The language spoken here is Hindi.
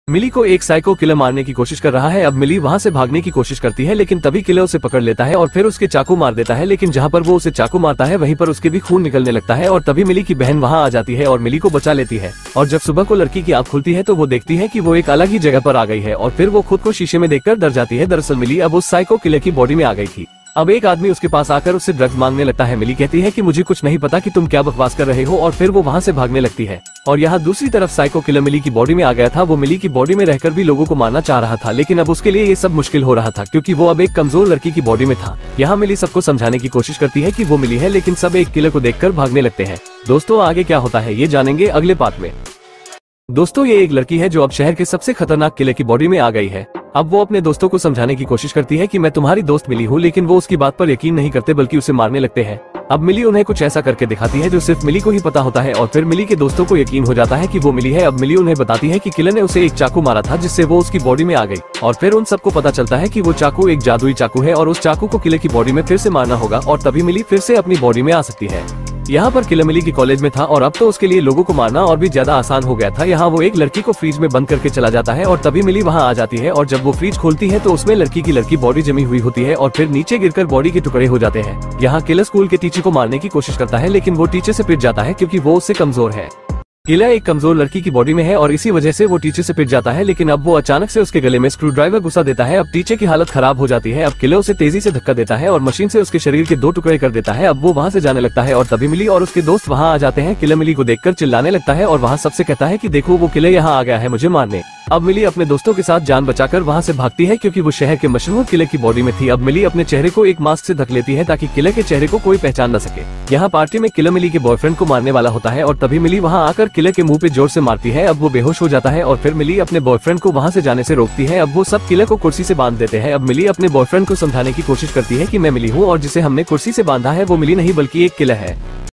मिली को एक साइको किलर मारने की कोशिश कर रहा है। अब मिली वहां से भागने की कोशिश करती है, लेकिन तभी किलर उसे पकड़ लेता है और फिर उसके चाकू मार देता है। लेकिन जहां पर वो उसे चाकू मारता है वहीं पर उसके भी खून निकलने लगता है और तभी मिली की बहन वहां आ जाती है और मिली को बचा लेती है। और जब सुबह को लड़की की आंख खुलती है तो वो देखती है कि वो एक अलग ही जगह पर आ गई है और फिर वो खुद को शीशे में देखकर डर जाती है। दरअसल मिली अब उस साइको किलर की बॉडी में आ गई थी। अब एक आदमी उसके पास आकर उससे ड्रग्स मांगने लगता है। मिली कहती है कि मुझे कुछ नहीं पता कि तुम क्या बकवास कर रहे हो और फिर वो वहां से भागने लगती है। और यहाँ दूसरी तरफ साइको किलर मिली की बॉडी में आ गया था। वो मिली की बॉडी में रहकर भी लोगों को मारना चाह रहा था, लेकिन अब उसके लिए ये सब मुश्किल हो रहा था क्योंकि वो अब एक कमजोर लड़की की बॉडी में था। यहाँ मिली सबको समझाने की कोशिश करती है कि वो मिली है, लेकिन सब एक किलर को देखकर भागने लगते हैं। दोस्तों आगे क्या होता है ये जानेंगे अगले पार्ट में। दोस्तों ये एक लड़की है जो अब शहर के सबसे खतरनाक किले की बॉडी में आ गई है। अब वो अपने दोस्तों को समझाने की कोशिश करती है कि मैं तुम्हारी दोस्त मिली हूँ, लेकिन वो उसकी बात पर यकीन नहीं करते बल्कि उसे मारने लगते हैं। अब मिली उन्हें कुछ ऐसा करके दिखाती है जो सिर्फ मिली को ही पता होता है और फिर मिली के दोस्तों को यकीन हो जाता है कि वो मिली है। अब मिली उन्हें बताती है कि किलर ने उसे एक चाकू मारा था जिससे वो उसकी बॉडी में आ गई और फिर उन सबको पता चलता है कि वो चाकू एक जादुई चाकू है और उस चाकू को किलर की बॉडी में फिर से मारना होगा और तभी मिली फिर से अपनी बॉडी में आ सकती है। यहाँ पर किलर मिली की कॉलेज में था और अब तो उसके लिए लोगों को मारना और भी ज्यादा आसान हो गया था। यहाँ वो एक लड़की को फ्रिज में बंद करके चला जाता है और तभी मिली वहाँ आ जाती है और जब वो फ्रिज खोलती है तो उसमें लड़की की बॉडी जमी हुई होती है और फिर नीचे गिरकर बॉडी के टुकड़े हो जाते हैं। यहाँ किलर स्कूल के टीचर को मारने की कोशिश करता है, लेकिन वो टीचर से पिट जाता है क्योंकि वो उससे कमजोर है। किलर एक कमजोर लड़की की बॉडी में है और इसी वजह से वो टीचर से पिट जाता है, लेकिन अब वो अचानक से उसके गले में स्क्रू ड्राइवर घुसा देता है। अब टीचर की हालत खराब हो जाती है। अब किलर उसे तेजी से धक्का देता है और मशीन से उसके शरीर के 2 टुकड़े कर देता है। अब वो वहां से जाने लगता है और तभी मिली और उसके दोस्त वहां आ जाते हैं। किलर मिली को देखकर चिल्लाने लगता है और वहां सबसे कहता है कि देखो वो किलर यहाँ आ गया है मुझे मारने। अब मिली अपने दोस्तों के साथ जान बचाकर वहां से भागती है क्योंकि वो शहर के मशहूर किलर की बॉडी में थी। अब मिली अपने चेहरे को एक मास्क से ढक लेती है ताकि किलर के चेहरे को कोई पहचान न सके। यहाँ पार्टी में किलर मिली के बॉयफ्रेंड को मारने वाला होता है और तभी मिली वहां आकर किलर के मुंह पे जोर से मारती है। अब वो बेहोश हो जाता है और फिर मिली अपने बॉयफ्रेंड को वहां से जाने से रोकती है। अब वो सब किलर को कुर्सी से बांध देते हैं। अब मिली अपने बॉयफ्रेंड को समझाने की कोशिश करती है कि मैं मिली हूँ और जिसे हमने कुर्सी से बांधा है वो मिली नहीं बल्कि एक किलर है।